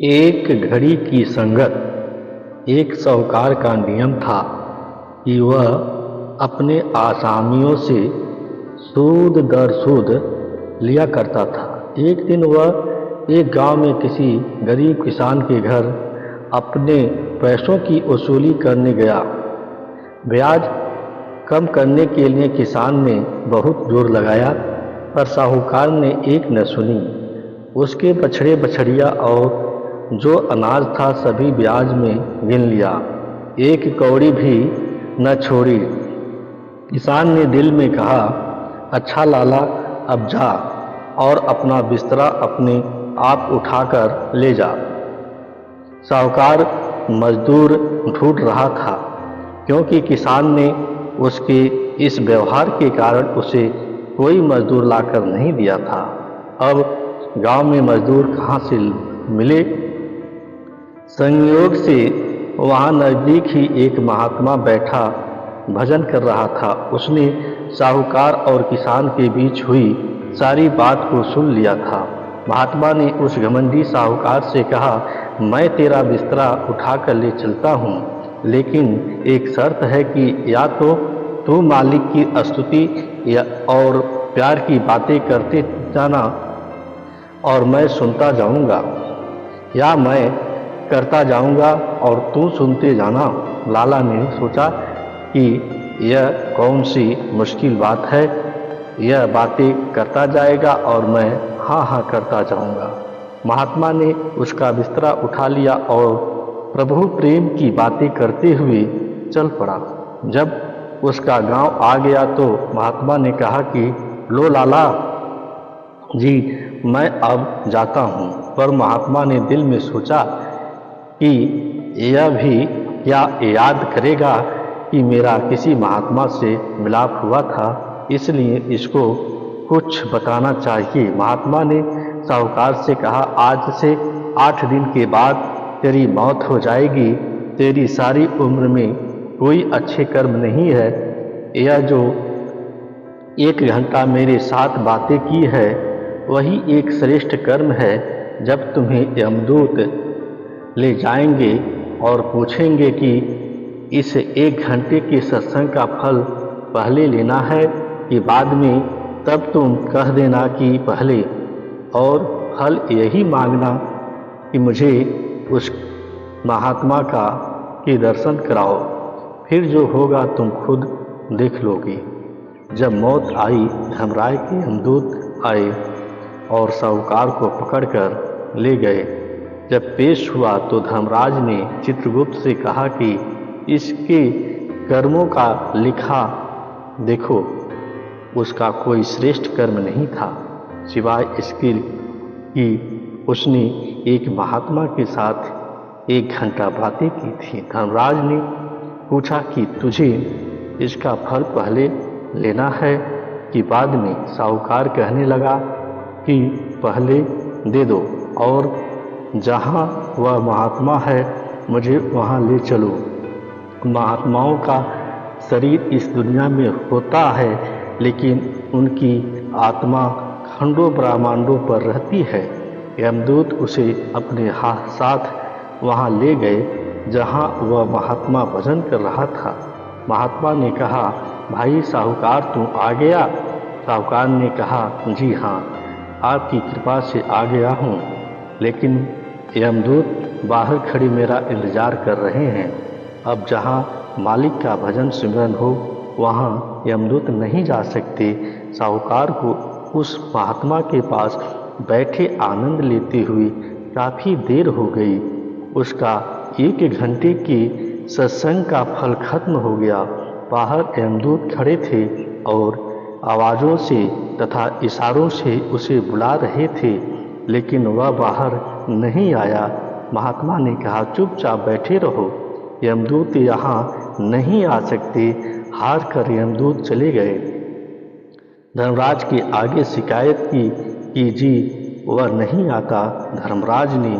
एक घड़ी की संगत। एक साहूकार का नियम था कि वह अपने आसामियों से सूद दर सूद लिया करता था। एक दिन वह एक गांव में किसी गरीब किसान के घर अपने पैसों की वसूली करने गया। ब्याज कम करने के लिए किसान ने बहुत जोर लगाया, पर साहूकार ने एक न सुनी। उसके बछड़े बछड़िया और जो अनाज था सभी ब्याज में गिन लिया, एक कौड़ी भी न छोड़ी। किसान ने दिल में कहा, अच्छा लाला, अब जा और अपना बिस्तरा अपने आप उठाकर ले जा। साहूकार मजदूर ढूंढ रहा था, क्योंकि किसान ने उसके इस व्यवहार के कारण उसे कोई मजदूर लाकर नहीं दिया था। अब गांव में मजदूर कहाँ से मिले? संयोग से वहां नजदीक ही एक महात्मा बैठा भजन कर रहा था। उसने साहूकार और किसान के बीच हुई सारी बात को सुन लिया था। महात्मा ने उस घमंडी साहूकार से कहा, मैं तेरा बिस्तरा उठाकर ले चलता हूँ, लेकिन एक शर्त है कि या तो तू मालिक की स्तुति और प्यार की बातें करते जाना और मैं सुनता जाऊंगा, या मैं करता जाऊंगा और तू सुनते जाना। लाला ने सोचा कि यह कौन सी मुश्किल बात है, यह बातें करता जाएगा और मैं हाँ हाँ करता जाऊंगा। महात्मा ने उसका बिस्तरा उठा लिया और प्रभु प्रेम की बातें करते हुए चल पड़ा। जब उसका गांव आ गया तो महात्मा ने कहा कि लो लाला जी, मैं अब जाता हूँ। पर महात्मा ने दिल में सोचा कि यह भी क्या याद करेगा कि मेरा किसी महात्मा से मिलाप हुआ था, इसलिए इसको कुछ बताना चाहिए। महात्मा ने साहूकार से कहा, आज से 8 दिन के बाद तेरी मौत हो जाएगी। तेरी सारी उम्र में कोई अच्छे कर्म नहीं है। यह जो 1 घंटा मेरे साथ बातें की है वही एक श्रेष्ठ कर्म है। जब तुम्हें यमदूत ले जाएंगे और पूछेंगे कि इस 1 घंटे के सत्संग का फल पहले लेना है कि बाद में, तब तुम कह देना कि पहले, और फल यही मांगना कि मुझे उस महात्मा के दर्शन कराओ। फिर जो होगा तुम खुद देख लोगे। जब मौत आई, धर्मराज के यमदूत आए और साहूकार को पकड़कर ले गए। जब पेश हुआ तो धर्मराज ने चित्रगुप्त से कहा कि इसके कर्मों का लिखा देखो। उसका कोई श्रेष्ठ कर्म नहीं था, सिवाय इसके कि उसने एक महात्मा के साथ 1 घंटा बातें की थी। धर्मराज ने पूछा कि तुझे इसका फल पहले लेना है कि बाद में? साहूकार कहने लगा कि पहले दे दो, और जहाँ वह महात्मा है मुझे वहाँ ले चलो। महात्माओं का शरीर इस दुनिया में होता है, लेकिन उनकी आत्मा खंडों ब्रह्मांडों पर रहती है। यमदूत उसे अपने साथ वहाँ ले गए जहाँ वह महात्मा भजन कर रहा था। महात्मा ने कहा, भाई साहूकार, तू आ गया? साहूकार ने कहा, जी हाँ, आपकी कृपा से आ गया हूँ, लेकिन यमदूत बाहर खड़े मेरा इंतजार कर रहे हैं। अब जहाँ मालिक का भजन सिमरन हो वहाँ यमदूत नहीं जा सकते। साहूकार को उस महात्मा के पास बैठे आनंद लेते हुए काफ़ी देर हो गई। उसका 1 घंटे के सत्संग का फल खत्म हो गया। बाहर यमदूत खड़े थे और आवाज़ों से तथा इशारों से उसे बुला रहे थे, लेकिन वह बाहर नहीं आया। महात्मा ने कहा, चुपचाप बैठे रहो, यमदूत यहाँ नहीं आ सकते। हार कर यमदूत चले गए। धर्मराज के आगे शिकायत की कि जी वह नहीं आता। धर्मराज ने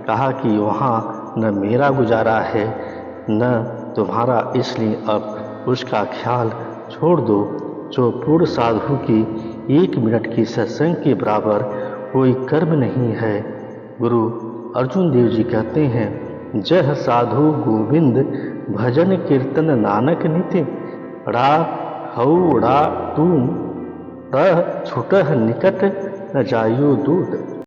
कहा कि वहाँ न मेरा गुजारा है न तुम्हारा, इसलिए अब उसका ख्याल छोड़ दो। जो पूर्ण साधु की 1 मिनट की सत्संग के बराबर कोई कर्म नहीं है। गुरु अर्जुन देव जी कहते हैं, जह साधु गोविंद भजन कीर्तन नानक नित्य, रा हऊ रा तुम तह छुटह निकट न जायो दूत।